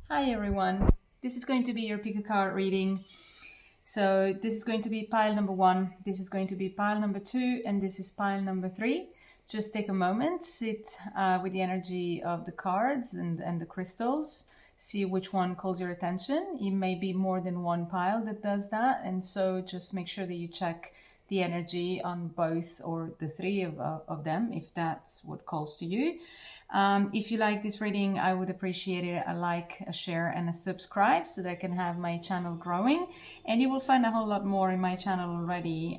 Hi everyone, this is going to be your pick a card reading. So this is going to be pile number one, this is going to be pile number two, and this is pile number three. Just take a moment, sit with the energy of the cards and the crystals, see which one calls your attention. It may be more than one pile that does that, and so just make sure that you check the energy on both or the three of them if that's what calls to you. If you like this reading, I would appreciate it a like, a share, and a subscribe so that I can have my channel growing. And you will find a whole lot more in my channel already.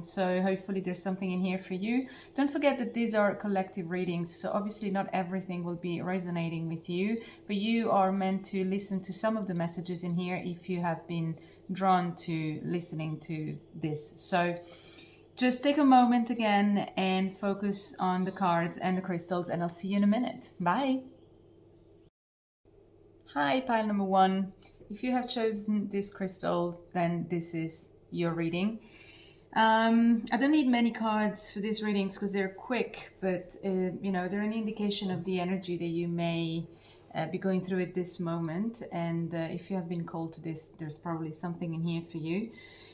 So hopefully there's something in here for you. Don't forget that these are collective readings, so obviously not everything will be resonating with you, but you are meant to listen to some of the messages in here if you have been drawn to listening to this. So just take a moment again and focus on the cards and the crystals, and I'll see you in a minute. Bye. Hi, pile number one. If you have chosen this crystal, then this is your reading. I don't need many cards for these readings because they're quick, but they're an indication of the energy that you may be going through at this moment. And if you have been called to this, there's probably something in here for you.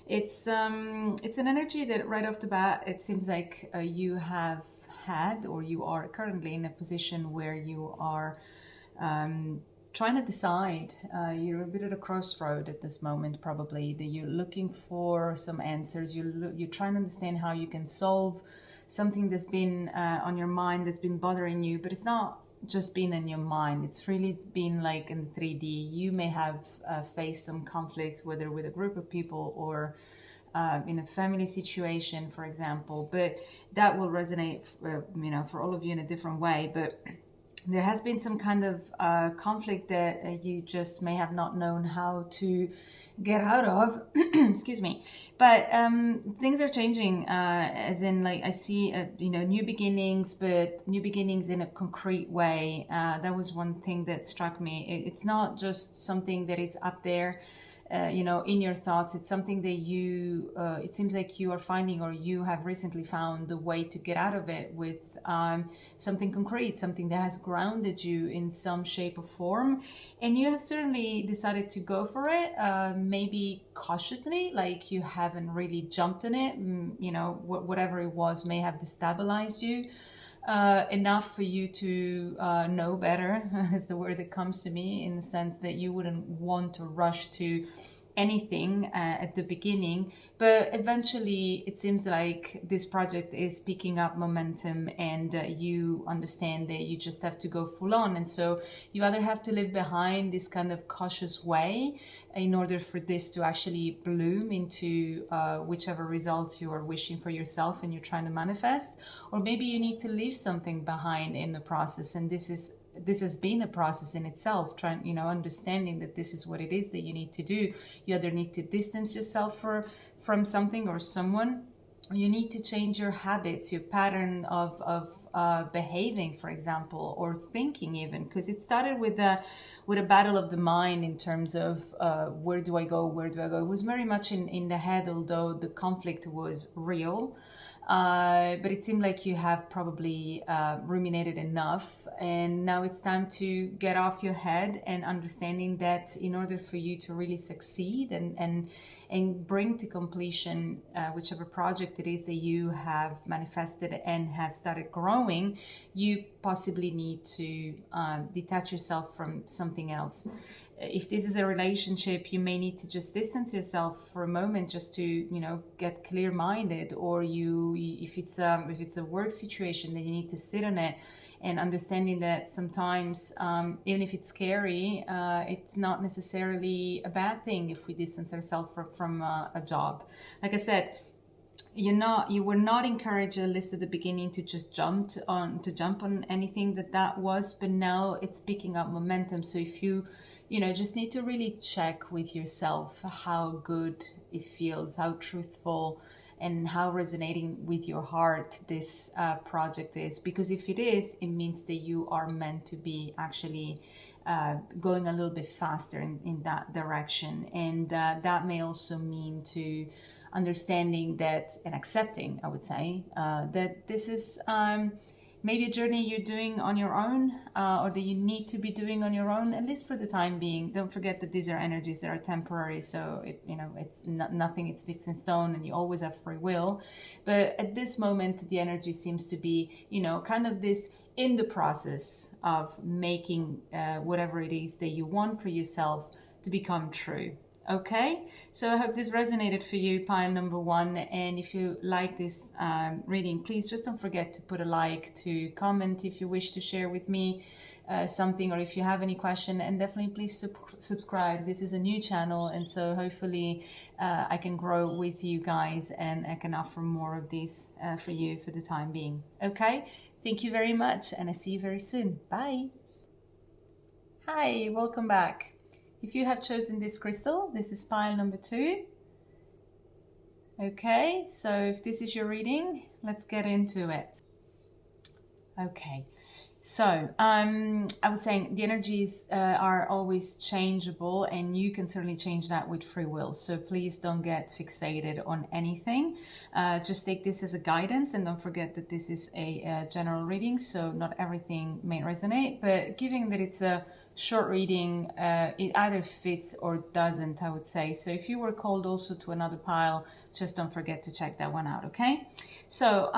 It's an energy that right off the bat, it seems like you have had, or you are currently in a position where you are trying to decide. You're a bit at a crossroad at this moment, probably, that you're looking for some answers. You're trying to understand how you can solve something that's been on your mind, that's been bothering you, but it's not just been in your mind. It's really been like in 3D. You may have faced some conflict, whether with a group of people or in a family situation, for example, but that will resonate, for all of you in a different way. But there has been some kind of conflict that you just may have not known how to get out of. Excuse me. But things are changing, as in, like, I see new beginnings, but new beginnings in a concrete way. That was one thing that struck me. It's not just something that is up there, in your thoughts. It's something that it seems like you are finding, or you have recently found the way to get out of it with something concrete, something that has grounded you in some shape or form. And you have certainly decided to go for it, maybe cautiously, like you haven't really jumped in it. Whatever it was may have destabilized you enough for you to know better is the word that comes to me, in the sense that you wouldn't want to rush to anything at the beginning. But eventually it seems like this project is picking up momentum, and you understand that you just have to go full on. And so you either have to live behind this kind of cautious way in order for this to actually bloom into whichever results you are wishing for yourself and you're trying to manifest, or maybe you need to leave something behind in the process. And this has been a process in itself, trying, understanding that this is what it is that you need to do. You either need to distance yourself from something or someone, or you need to change your habits, your pattern of behaving, for example, or thinking even, because it started with a battle of the mind in terms of where do I go, where do I go. It was very much in the head, although the conflict was real. But it seemed like you have probably ruminated enough, and now it's time to get off your head, and understanding that in order for you to really succeed and bring to completion whichever project it is that you have manifested and have started growing, you possibly need to detach yourself from something else. If this is a relationship, you may need to just distance yourself for a moment, just to get clear-minded. Or if it's a work situation, then you need to sit on it, and understanding that sometimes, even if it's scary, it's not necessarily a bad thing if we distance ourselves from a job. Like I said, you were not encouraged, at least at the beginning, to just jump on anything that was, but now it's picking up momentum. So if you just need to really check with yourself how good it feels, how truthful and how resonating with your heart this project is. Because if it is, it means that you are meant to be actually going a little bit faster in that direction. And that may also mean to understanding that, and accepting, I would say, that this is maybe a journey you're doing on your own, or that you need to be doing on your own, at least for the time being. Don't forget that these are energies that are temporary, so it's not, nothing it's fixed in stone, and you always have free will. But at this moment, the energy seems to be, kind of this in the process of making whatever it is that you want for yourself to become true. Okay, so I hope this resonated for you, pile number 1. And if you like this reading, please just don't forget to put a like, to comment if you wish to share with me something, or if you have any question, and definitely please subscribe. This is a new channel, and so hopefully I can grow with you guys, and I can offer more of these for you for the time being. Okay, thank you very much, and I see you very soon. Bye. Hi, welcome back. If you have chosen this crystal, this is pile number 2. Okay, so if this is your reading, let's get into it. Okay, so I was saying the energies are always changeable, and you can certainly change that with free will. So please don't get fixated on anything. Just take this as a guidance, and don't forget that this is a general reading, so not everything may resonate. But given that it's a short reading, it either fits or doesn't, I would say. So if you were called also to another pile, just don't forget to check that one out. Okay, so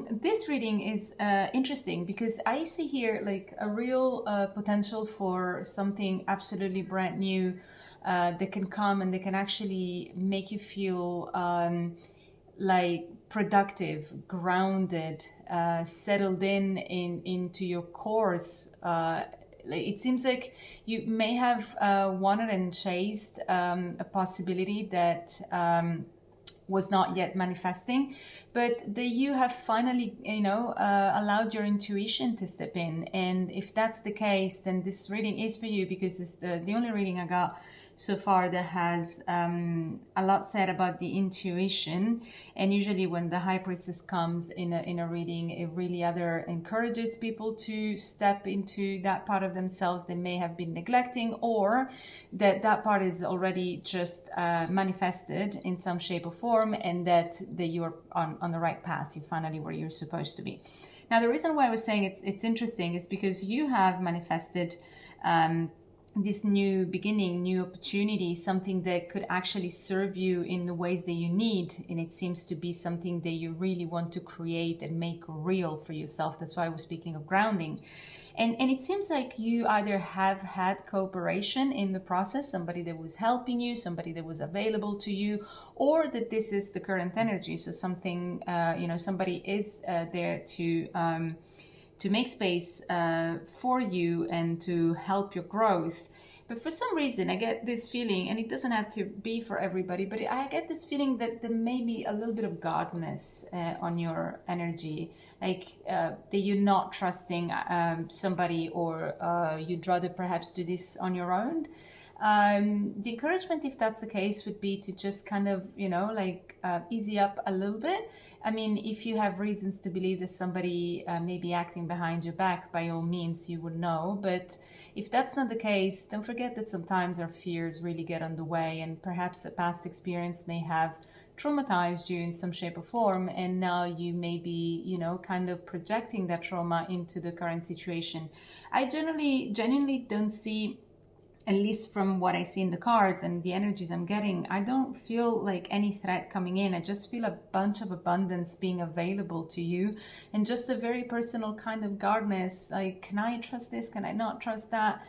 this reading is interesting because I see here like a real potential for something absolutely brand new that can come, and that can actually make you feel like productive, grounded, settled into your course. It seems like you may have wanted and chased a possibility that was not yet manifesting, but that you have finally, allowed your intuition to step in. And if that's the case, then this reading is for you, because it's the only reading I got so far that has a lot said about the intuition. And usually when the High Priestess comes in a reading, it really either encourages people to step into that part of themselves they may have been neglecting, or that part is already just manifested in some shape or form, and that you're on the right path. You're finally where you're supposed to be. Now, the reason why I was saying it's interesting is because you have manifested this new beginning, new opportunity, something that could actually serve you in the ways that you need. And it seems to be something that you really want to create and make real for yourself. That's why I was speaking of grounding. And it seems like you either have had cooperation in the process, somebody that was helping you, somebody that was available to you, or that this is the current energy. So something, somebody is there to make space for you and to help your growth. But for some reason, I get this feeling, and it doesn't have to be for everybody, but I get this feeling that there may be a little bit of guardedness on your energy, like that you're not trusting somebody, or you'd rather perhaps do this on your own. The encouragement, if that's the case, would be to just kind of, easy up a little bit. I mean, if you have reasons to believe that somebody may be acting behind your back, by all means, you would know. But if that's not the case, don't forget that sometimes our fears really get on the way, and perhaps a past experience may have traumatized you in some shape or form, and now you may be, kind of projecting that trauma into the current situation. I genuinely don't see, at least from what I see in the cards and the energies I'm getting, I don't feel like any threat coming in. I just feel a bunch of abundance being available to you, and just a very personal kind of guardedness, like, can I trust this? Can I not trust that?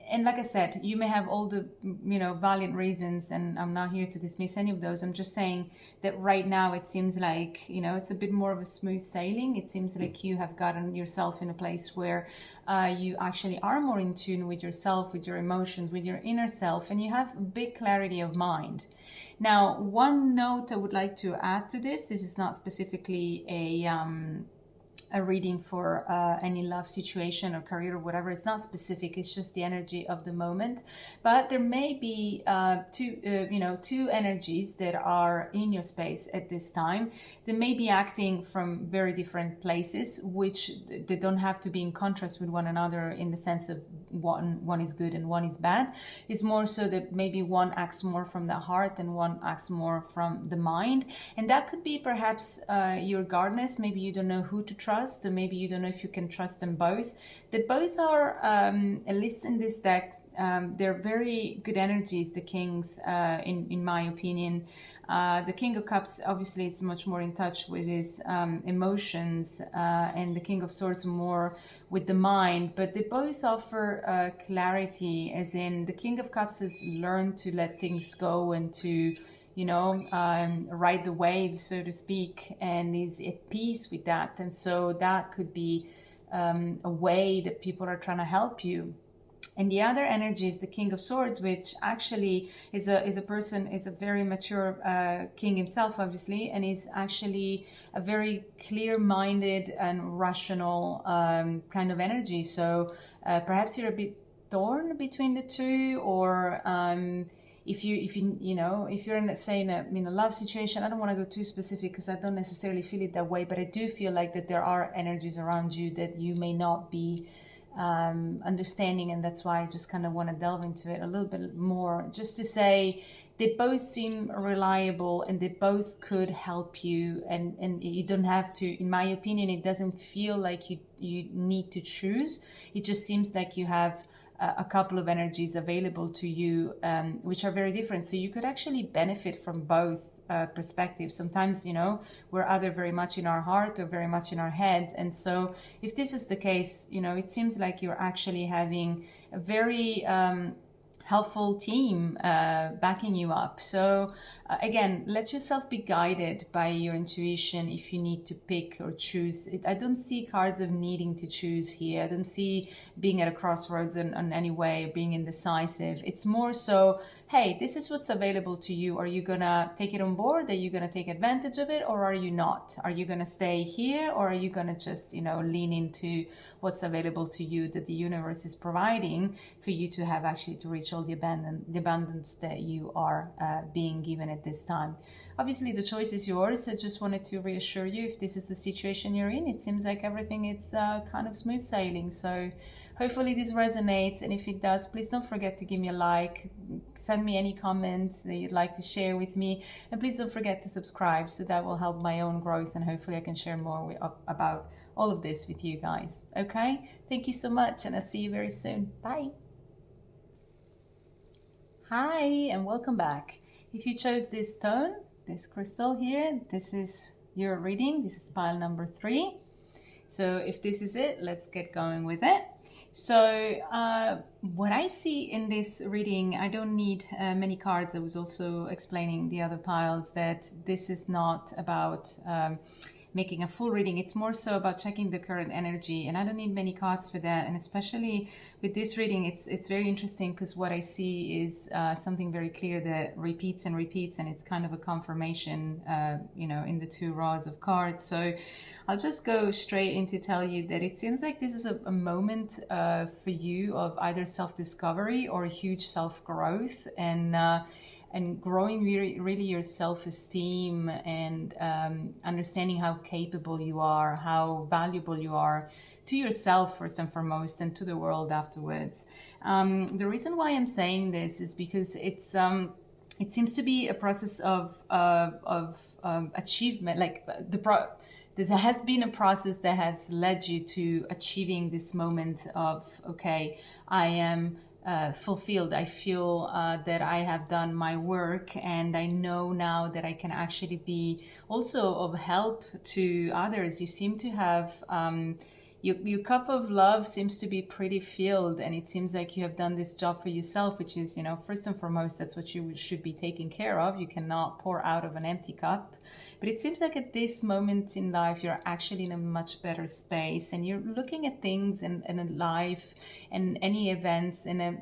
And like I said, you may have all the, valiant reasons, and I'm not here to dismiss any of those. I'm just saying that right now it seems like, it's a bit more of a smooth sailing. It seems like you have gotten yourself in a place where you actually are more in tune with yourself, with your emotions, with your inner self, and you have big clarity of mind. Now, one note I would like to add to this is not specifically a reading for any love situation or career or whatever. It's not specific. It's just the energy of the moment. But there may be two energies that are in your space at this time. They may be acting from very different places, which they don't have to be in contrast with one another in the sense of one is good and one is bad. It's more so that maybe one acts more from the heart and one acts more from the mind. And that could be perhaps your guardedness. Maybe you don't know who to trust. trust, or maybe you don't know if you can trust them both. They both are, at least in this deck, they're very good energies, the kings, in my opinion. The King of Cups obviously is much more in touch with his emotions, and the King of Swords more with the mind, but they both offer clarity, as in the King of Cups has learned to let things go and to, ride the waves, so to speak, and is at peace with that. And so that could be a way that people are trying to help you. And the other energy is the King of Swords, which actually is a very mature king himself, obviously, and is actually a very clear-minded and rational kind of energy. So perhaps you're a bit torn between the two, or if you're in, say, in a love situation. I don't want to go too specific because I don't necessarily feel it that way, but I do feel like that there are energies around you that you may not be understanding, and that's why I just kind of want to delve into it a little bit more, just to say they both seem reliable and they both could help you, and you don't have to, in my opinion, it doesn't feel like you need to choose. It just seems like you have a couple of energies available to you, which are very different, so you could actually benefit from both perspective. Sometimes, we're either very much in our heart or very much in our head. And so if this is the case, it seems like you're actually having a very helpful team backing you up. So again, let yourself be guided by your intuition if you need to pick or choose. I don't see cards of needing to choose here. I don't see being at a crossroads in any way, being indecisive. It's more so, hey, this is what's available to you. Are you gonna take it on board? Are you gonna take advantage of it, or are you not? Are you gonna stay here, or are you gonna just, lean into what's available to you that the universe is providing for you to have actually to reach all the abundance that you are being given at this time? Obviously, the choice is yours. I just wanted to reassure you, if this is the situation you're in, it seems like everything is kind of smooth sailing. So hopefully this resonates, and if it does, please don't forget to give me a like, send me any comments that you'd like to share with me, and please don't forget to subscribe, so that will help my own growth, and hopefully I can share more about all of this with you guys. Okay, thank you so much, and I'll see you very soon. Bye. Hi, and welcome back. If you chose this stone, this crystal here, this is your reading. This is pile number 3. So if this is it, let's get going with it. So what I see in this reading, I don't need many cards. I was also explaining the other piles that this is not about making a full reading. It's more so about checking the current energy, and I don't need many cards for that. And especially with this reading, it's very interesting because what I see is something very clear that repeats and repeats, and it's kind of a confirmation, in the 2 rows of cards. So I'll just go straight into tell you that it seems like this is a moment for you of either self-discovery or a huge self-growth, and growing really your self-esteem, and understanding how capable you are, how valuable you are to yourself first and foremost, and to the world afterwards. The reason why I'm saying this is because it seems to be a process of achievement. Like there has been a process that has led you to achieving this moment of, okay, I am fulfilled. I feel that I have done my work, and I know now that I can actually be also of help to others. You seem to have your cup of love seems to be pretty filled, and it seems like you have done this job for yourself, which is, first and foremost, that's what you should be taking care of. You cannot pour out of an empty cup. But it seems like at this moment in life, you're actually in a much better space, and you're looking at things in life and any events in a,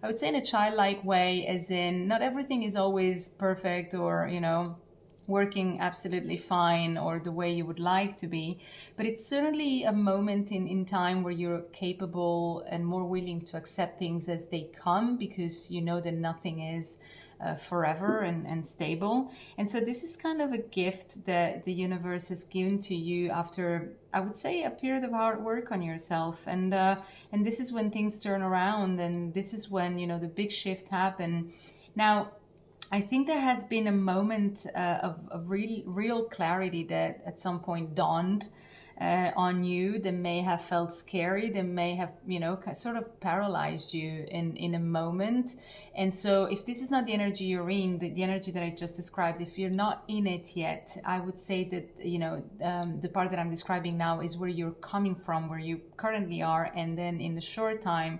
I would say in a childlike way, as in not everything is always perfect or, working absolutely fine or the way you would like to be, but it's certainly a moment in time where you're capable and more willing to accept things as they come, because you know that nothing is forever and stable. And so this is kind of a gift that the universe has given to you after, I would say, a period of hard work on yourself, and this is when things turn around, and this is when the big shift happened. Now, I think there has been a moment of real clarity that at some point dawned on you that may have felt scary, that may have, you know, sort of paralyzed you in a moment. And so if this is not the energy you're in, the energy that I just described, if you're not in it yet, I would say that, you know, the part that I'm describing now is where you're coming from, where you currently are. And then in the short time,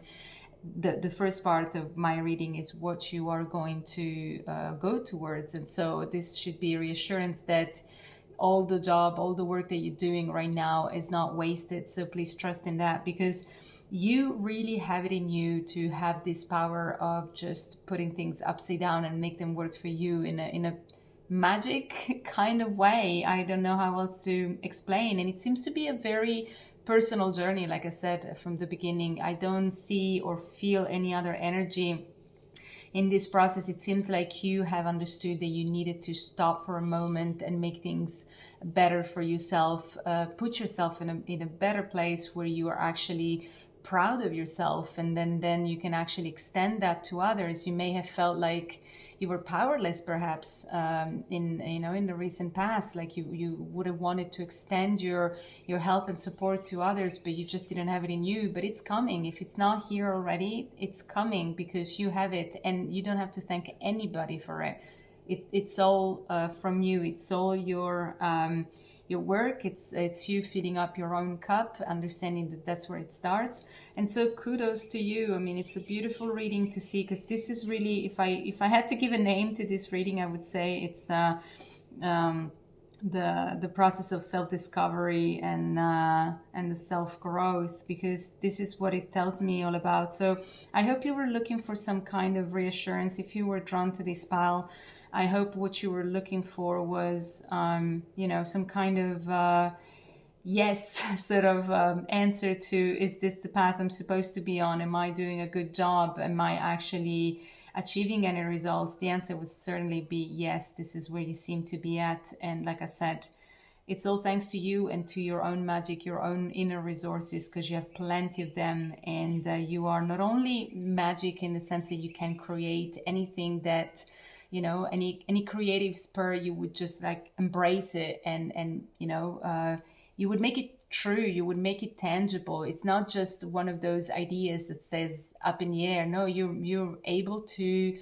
the first part of my reading is what you are going to go towards. And so this should be a reassurance that all the work that you're doing right now is not wasted. So please trust in that, because you really have it in you to have this power of just putting things upside down and make them work for you in a magic kind of way. I don't know how else to explain. And it seems to be a very personal journey. Like I said from the beginning, I don't see or feel any other energy in this process. It seems like you have understood that you needed to stop for a moment and make things better for yourself, put yourself in a better place where you are actually proud of yourself, and then you can actually extend that to others. You may have felt like you were powerless, perhaps, in the recent past, like you would have wanted to extend your help and support to others, but you just didn't have it in you. But it's coming. If it's not here already, it's coming, because you have it, and you don't have to thank anybody for it. It's all from you. It's all your work. It's you filling up your own cup, understanding that that's where it starts. And so kudos to you. I mean, it's a beautiful reading to see, because this is really, if I had to give a name to this reading, I would say it's the process of self-discovery and the self-growth, because this is what it tells me all about. So I hope you were looking for some kind of reassurance. If you were drawn to this pile, I hope what you were looking for was, some kind of yes sort of answer to, is this the path I'm supposed to be on? Am I doing a good job? Am I actually achieving any results? The answer would certainly be yes, this is where you seem to be at. And like I said, it's all thanks to you and to your own magic, your own inner resources, because you have plenty of them. And you are not only magic in the sense that you can create anything that, you know, any creative spur, you would just like embrace it and you would make it true, you would make it tangible. It's not just one of those ideas that stays up in the air. No, you're able to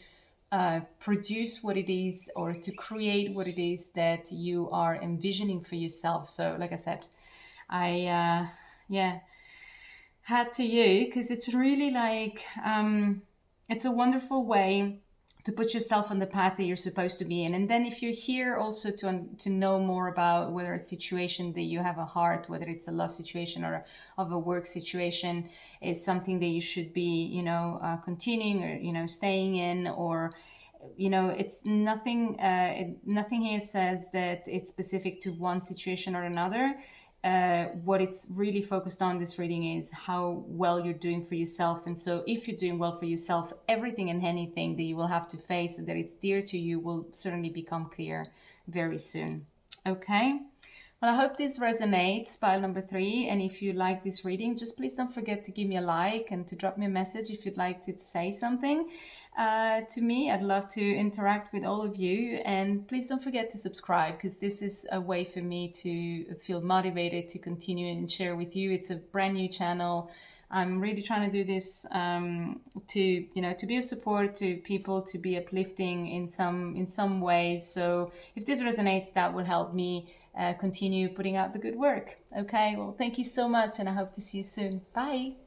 produce what it is, or to create what it is that you are envisioning for yourself. So like I said, I hat to you, because it's really like it's a wonderful way to put yourself on the path that you're supposed to be in. And then if you're here also to know more about whether a situation that you have a heart, whether it's a love situation or of a work situation, is something that you should be, continuing or, staying in, or, it's nothing, nothing here says that it's specific to one situation or another. What it's really focused on, this reading, is how well you're doing for yourself. And so if you're doing well for yourself, everything and anything that you will have to face that it's dear to you will certainly become clear very soon. Okay? Well, I hope this resonates, pile number 3. And if you like this reading, just please don't forget to give me a like and to drop me a message if you'd like to say something to me. I'd love to interact with all of you. And please don't forget to subscribe, because this is a way for me to feel motivated to continue and share with you. It's a brand new channel. I'm really trying to do this to be of support to people, to be uplifting in some ways. So if this resonates, that will help me continue putting out the good work. Okay, well, thank you so much, and I hope to see you soon. Bye.